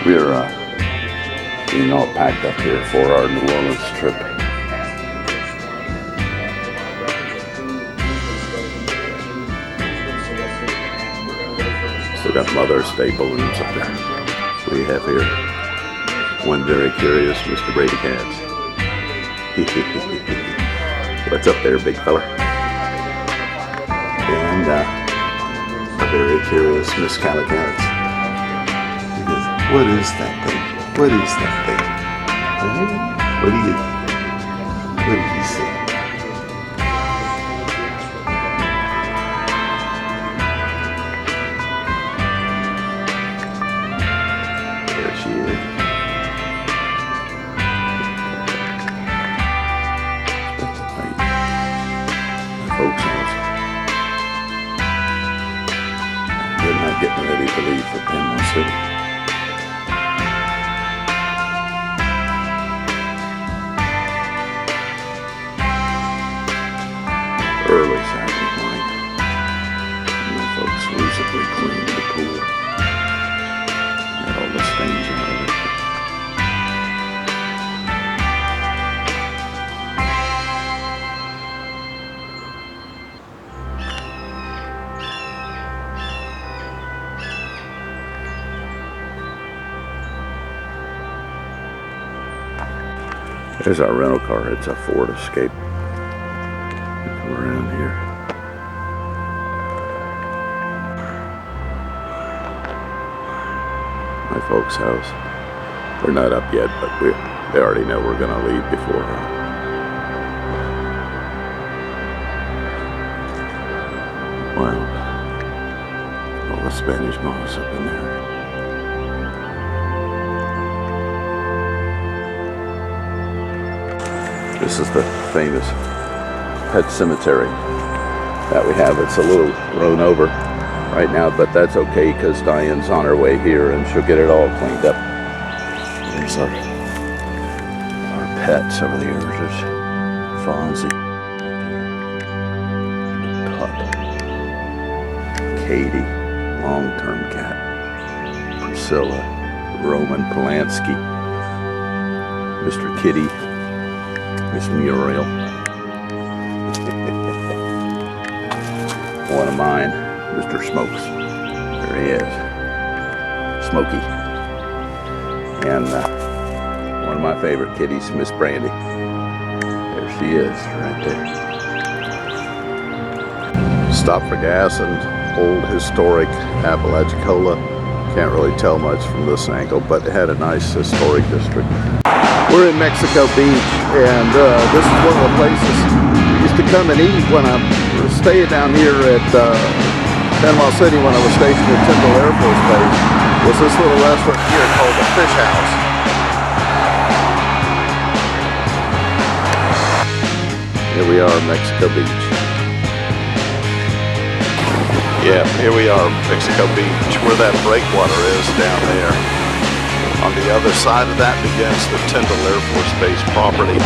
We're being all packed up here for our New Orleans trip. Still got Mother's Day balloons up there. We have here one very curious Mr. Brady Cats. What's up there, big fella? And a very curious Miss Calicats. What is that thing? What is that thing? What do you see? There she is. My folks house. They're not getting ready to leave for Panama City. Early Saturday morning, my folks recently cleaned the pool. Got all the stains out of it. There's our rental car. It's a Ford Escape. Around here. My folks' house. They're not up yet, but they already know we're going to leave before. Wow. All the Spanish moss up in there. This is the famous pet cemetery that we have. It's a little grown over right now, but that's okay because Diane's on her way here and she'll get it all cleaned up. There's our pets over the years. There's Fonzie, pup, Katie, long-term cat, Priscilla, Roman Polanski, Mr. Kitty, Miss Muriel. One of mine, Mr. Smokes. There he is. Smokey. And one of my favorite kitties, Miss Brandy. There she is, right there. Stop for gas and old historic Apalachicola. Can't really tell much from this angle, but it had a nice historic district. We're in Mexico Beach, and this is one of the places I used to come and eat when I was staying down here at Panama City when I was stationed at Tyndall Air Force Base. Was this little restaurant here called the Fish House. Here we are, Mexico Beach. Yeah, here we are, Mexico Beach, where that breakwater is down there. On the other side of that begins the Tyndall Air Force Base property.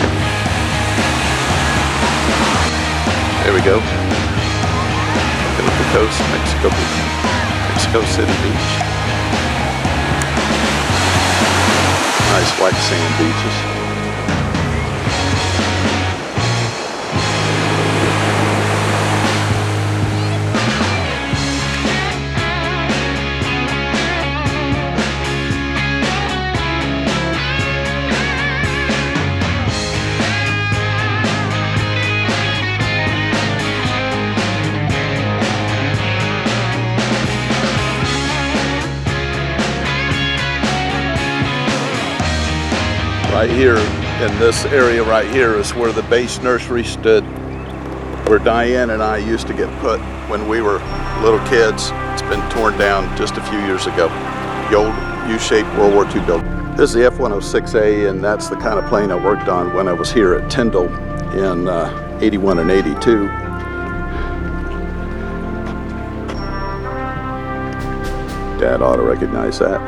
There we go. Looking at the coast, Mexico Beach, Mexico City Beach. Nice white sand beaches. Right here in this area right here is where the base nursery stood, where Diane and I used to get put when we were little kids. It's been torn down just a few years ago. The old U-shaped World War II building. This is the F-106A, and that's the kind of plane I worked on when I was here at Tyndall in 81 and 82. Dad ought to recognize that.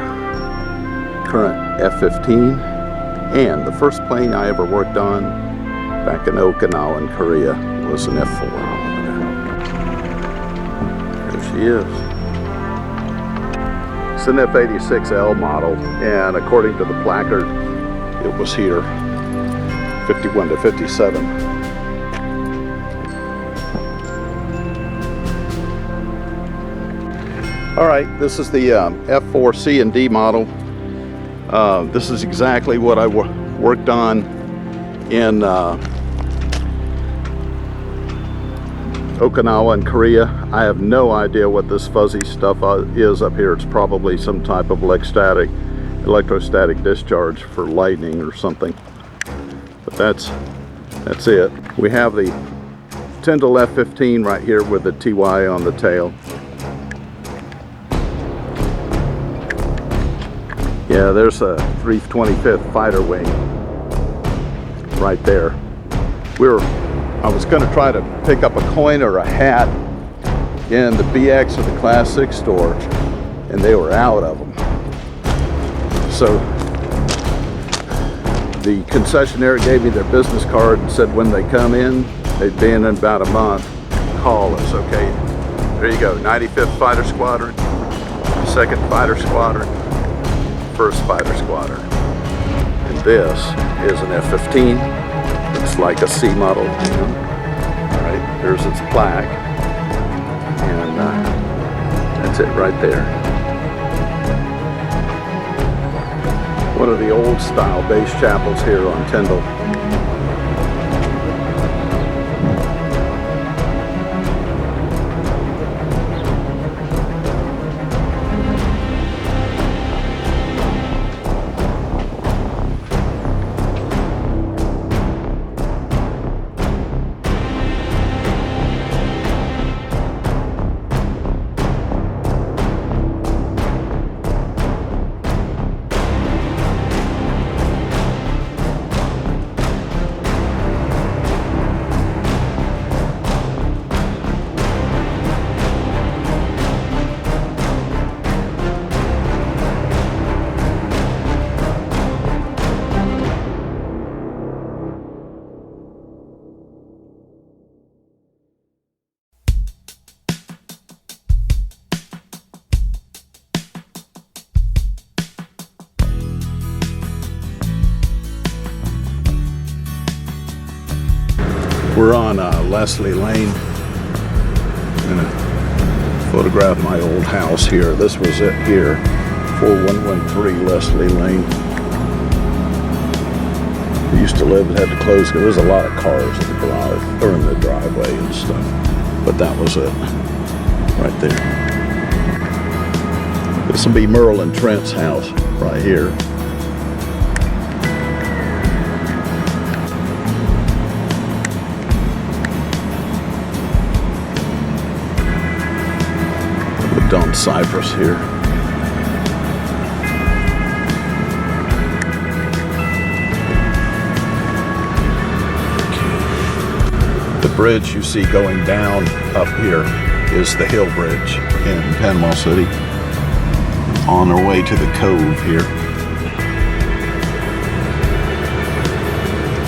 Current F-15, and the first plane I ever worked on back in Okinawa in Korea was an F-4. There she is. It's an F86L model, and according to the placard, it was here 51 to 57. All right, this is the F4 C&D model. This is exactly what I worked on in Okinawa and Korea. I have no idea what this fuzzy stuff is up here. It's probably some type of electrostatic discharge for lightning or something. But that's it. We have the Tyndall F-15 right here with the TY on the tail. Yeah, there's a 325th fighter wing right there. I was going to try to pick up a coin or a hat in the BX or the Class 6 store, and they were out of them. So the concessionaire gave me their business card and said when they come in, they'd be in about a month, call us, okay? There you go, 95th Fighter Squadron, 2nd Fighter Squadron, 1st Fighter Squadron. And this is an F-15. It's like a C model. Right, there's its plaque. And that's it right there. One of the old style base chapels here on Tyndall. We're on Leslie Lane. I'm gonna photograph my old house here. This was it here, 4113 Leslie Lane. We used to live, had to close. There was a lot of cars in the garage or in the driveway and stuff, but that was it right there. This will be Merle and Trent's house right here. On Cypress here. The bridge you see going down up here is the Hill Bridge in Panama City. On our way to the cove here.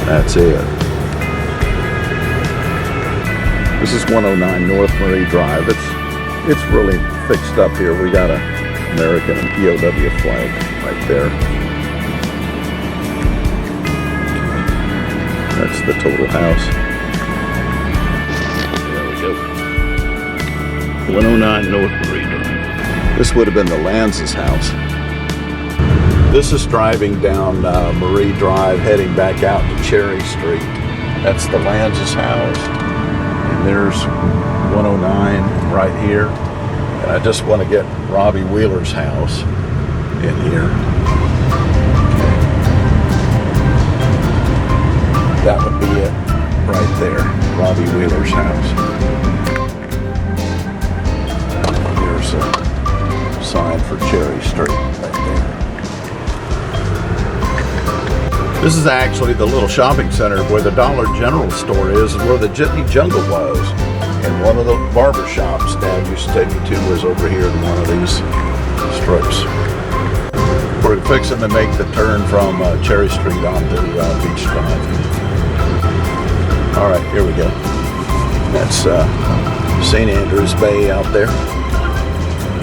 That's it. This is 109 North Marie Drive. It's really fixed up here. We got an American and POW flag right there. That's the total house. There we go. 109 North Marie Drive. This would have been the Lanz's house. This is driving down Marie Drive, heading back out to Cherry Street. That's the Lanz's house. And there's 109 right here. And I just want to get Robbie Wheeler's house in here. Okay. That would be it right there, Robbie Wheeler's house. Here's a sign for Cherry Street right there. This is actually the little shopping center where the Dollar General store is and where the Jitney Jungle was. And one of the barber shops Dad used to take me to was over here in one of these strips. We're fixing to make the turn from Cherry Street onto Beach Drive. All right, here we go. That's St. Andrews Bay out there.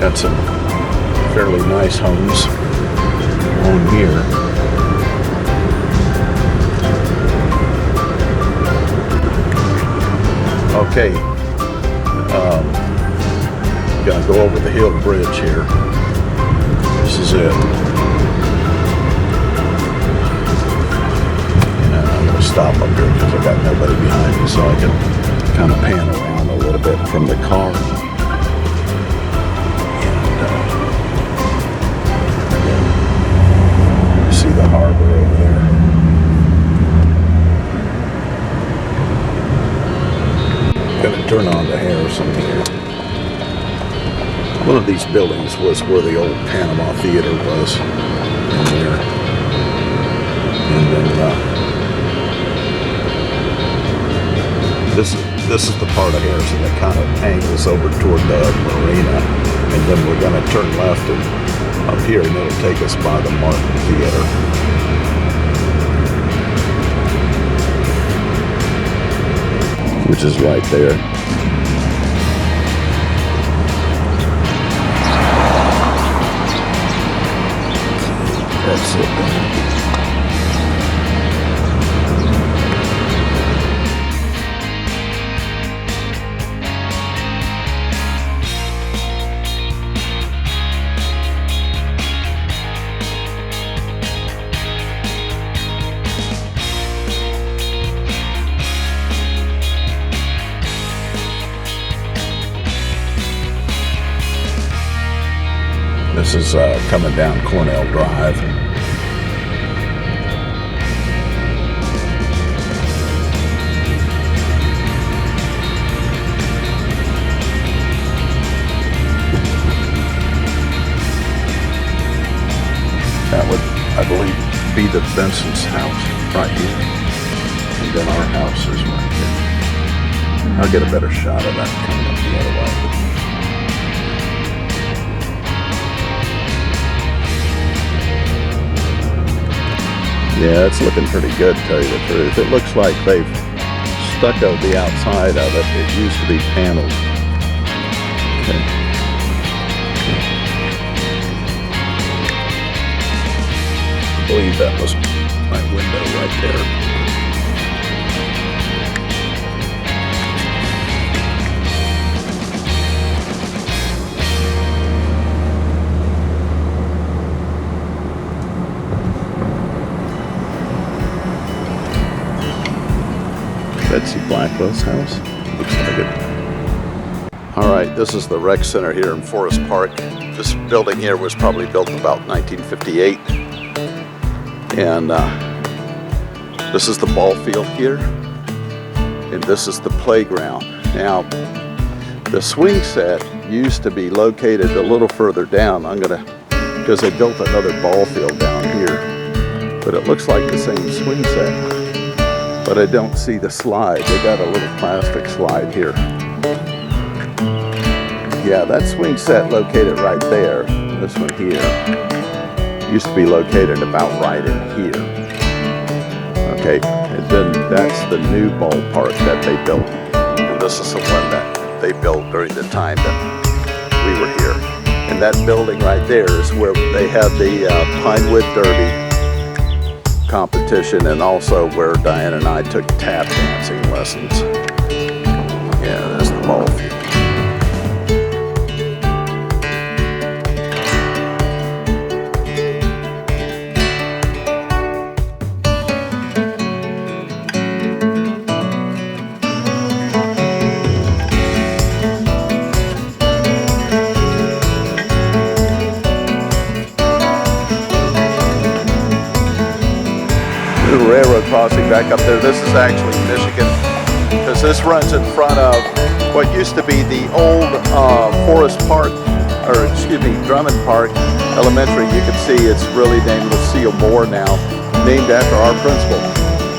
Got some fairly nice homes on here. Okay, gonna go over the hill bridge here. This is it. And I'm gonna stop up here because I got nobody behind me, so I can kind of pan around a little bit from the car. And you see the harbor over there. Gonna turn on to Harrison here. One of these buildings was where the old Panama Theater was in there. And then this is the part of Harrison that kind of angles over toward the marina. And then we're gonna turn left and up here, and it'll take us by the Martin Theater. Which is right there. That's it. This is coming down Cornell Drive. That would, I believe, be the Benson's house right here. And then our house is right here. I'll get a better shot of that coming up the other way. Yeah, it's looking pretty good, to tell you the truth. It looks like they've stuccoed the outside of it. It used to be paneled. Okay. I believe that was my window right there. Betsy Blackwell's house. Looks like it. All right, this is the rec center here in Forest Park. This building here was probably built about 1958. And this is the ball field here. And this is the playground. Now, the swing set used to be located a little further down. Because they built another ball field down here. But it looks like the same swing set. But I don't see the slide. They got a little plastic slide here. Yeah, that swing set located right there. This one here used to be located about right in here. Okay, and then that's the new ballpark that they built. And this is the one that they built during the time that we were here. And that building right there is where they had the Pinewood Derby competition, and also where Diane and I took tap dancing lessons. Yeah, there's the ball field. Railroad crossing back up there. This is actually Michigan, because this runs in front of what used to be the old Forest Park, or excuse me, Drummond Park Elementary. You can see it's really named Lucille Moore now, named after our principal.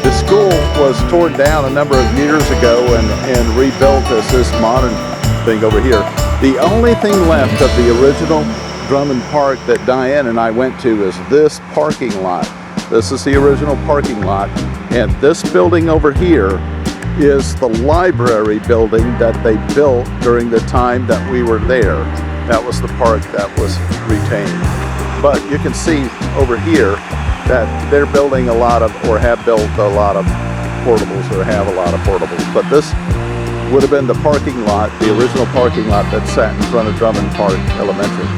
The school was torn down a number of years ago and rebuilt as this modern thing over here. The only thing left of the original Drummond Park that Diane and I went to is this parking lot. This is the original parking lot, and this building over here is the library building that they built during the time that we were there. That was the part that was retained. But you can see over here that they're building a lot of, or have built a lot of portables, or have a lot of portables. But this would have been the parking lot, the original parking lot that sat in front of Drummond Park Elementary.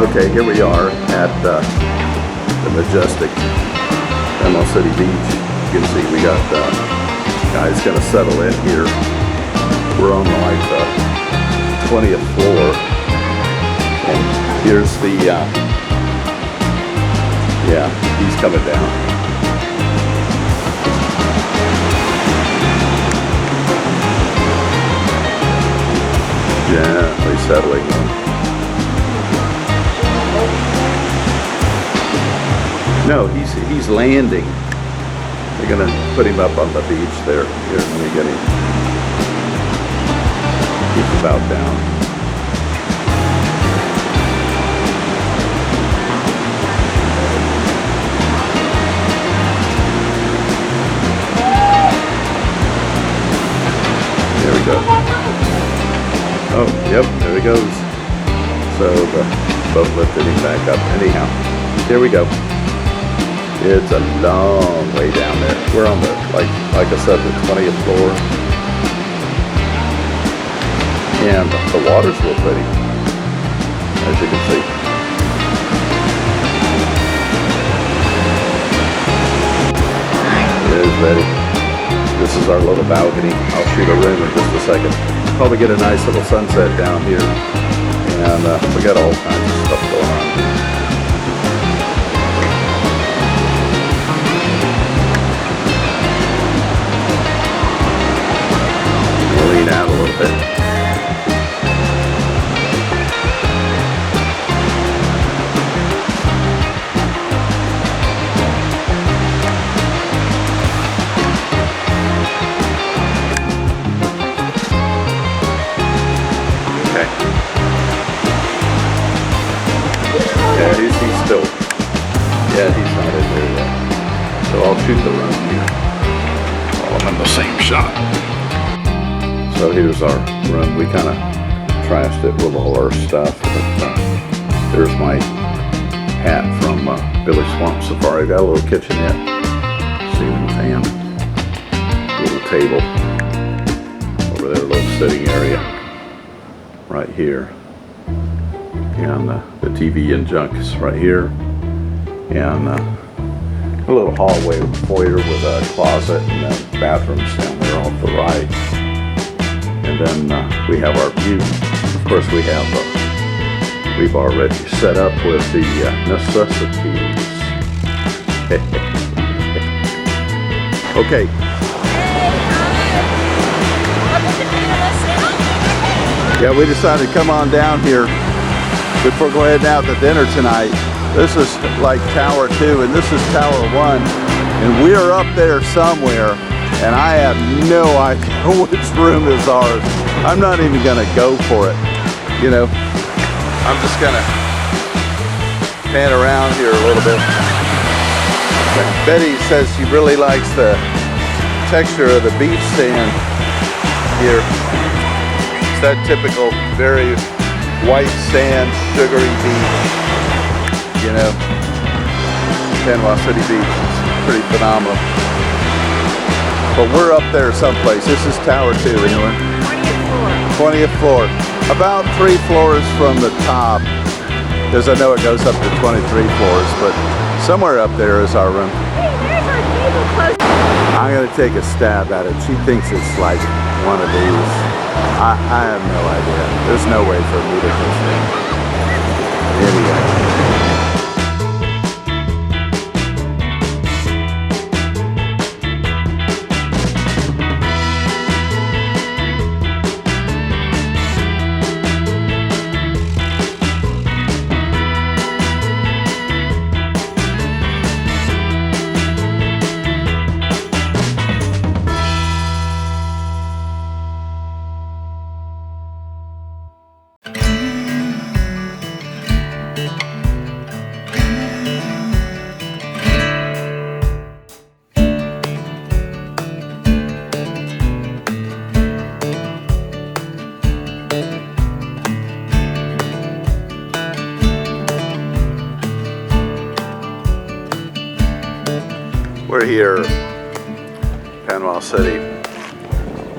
Okay, here we are at the majestic Panama City Beach. You can see we got guys gonna settle in here. We're on like the 20th floor, and here's the yeah, he's coming down. Gently settling in. No, he's landing. They're gonna put him up on the beach there. Here, let me get him. He's about down. There we go. Oh, yep, there he goes. So the boat lifted him back up. Anyhow, here we go. It's a long way down there. We're on the, like I said, the 20th floor. And the water's real pretty, as you can see. There's Betty. This is our little balcony. I'll shoot a room in just a second. Probably get a nice little sunset down here. And we got all kinds of stuff going on here. Lean out a little bit. Okay. Yeah, he's still. Yeah, he's not in there yet. So I'll shoot the room here while I'm in the same shot. So here's our room. We kind of trashed it with all our stuff. But, there's my hat from Billy Swamp Safari. Got a little kitchenette, ceiling fan, little table over there, a little sitting area right here, and the TV and junk is right here, and a little hallway foyer with a closet and then bathrooms down there off the right. And then we have our view. Of course, we've already set up with the necessities. Okay. Yeah, we decided to come on down here before going out to dinner tonight. This is like Tower 2 and this is Tower 1. And we're up there somewhere. And I have no idea which room is ours. I'm not even gonna go for it. You know, I'm just gonna pan around here a little bit. Betty says she really likes the texture of the beach sand here. It's that typical, very white sand, sugary beach. You know, Panama City Beach. It's pretty phenomenal. But we're up there someplace. This is Tower 2 anyway. 20th floor. About 3 floors from the top. Because I know it goes up to 23 floors, but somewhere up there is our room. Hey, there's our table close. I'm going to take a stab at it. She thinks it's like one of these. I have no idea. There's no way for me to just anyway. We're here, Panama City.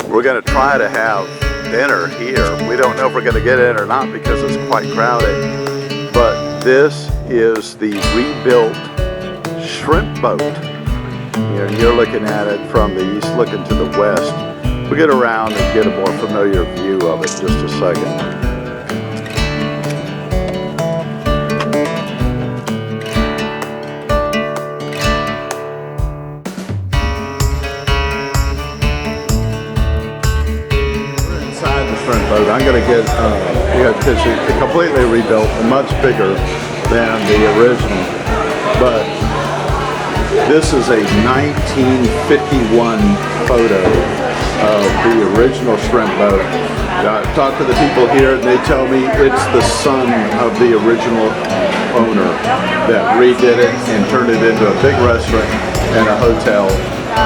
We're gonna try to have dinner here. We don't know if we're gonna get in or not because it's quite crowded. But this is the rebuilt shrimp boat. You're looking at it from the east, looking to the west. We'll get around and get a more familiar view of it in just a second. Boat. I'm going to get, because it's completely rebuilt, much bigger than the original. But this is a 1951 photo of the original shrimp boat. I talked to the people here and they tell me it's the son of the original owner that redid it and turned it into a big restaurant and a hotel,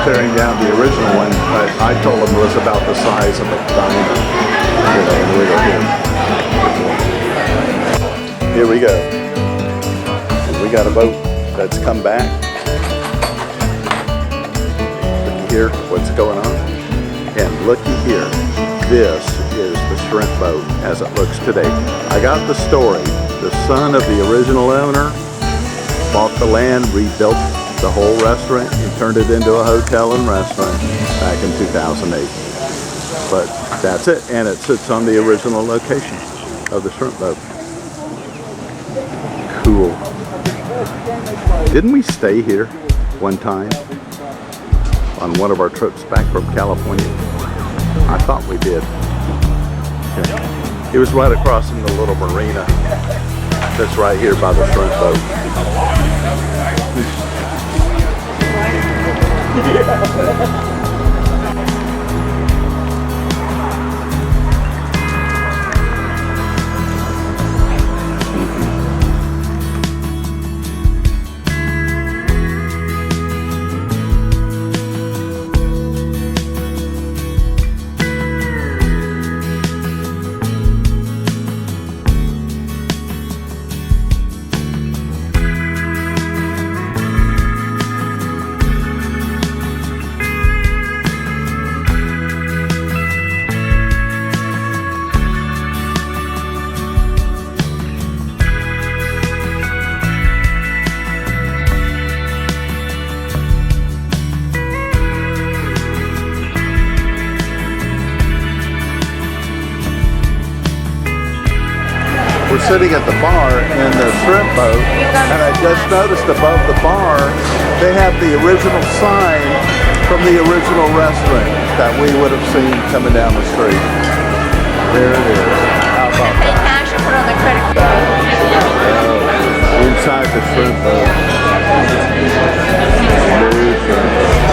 tearing down the original one. But I told them it was about the size of a diner. Here we go. We got a boat that's come back. Looky here, what's going on? And looky here, this is the shrimp boat as it looks today. I got the story. The son of the original owner bought the land, rebuilt the whole restaurant, and turned it into a hotel and restaurant back in 2008. But that's it, and it sits on the original location of the shrimp boat. Cool. Didn't we stay here one time on one of our trips back from California? I thought we did. Okay. It was right across from the little marina that's right here by the shrimp boat. We're sitting at the bar in the shrimp boat, and I just noticed above the bar they have the original sign from the original restaurant that we would have seen coming down the street. There it is. How about that? Cash or put on the credit card. Inside the shrimp boat. New shrimp.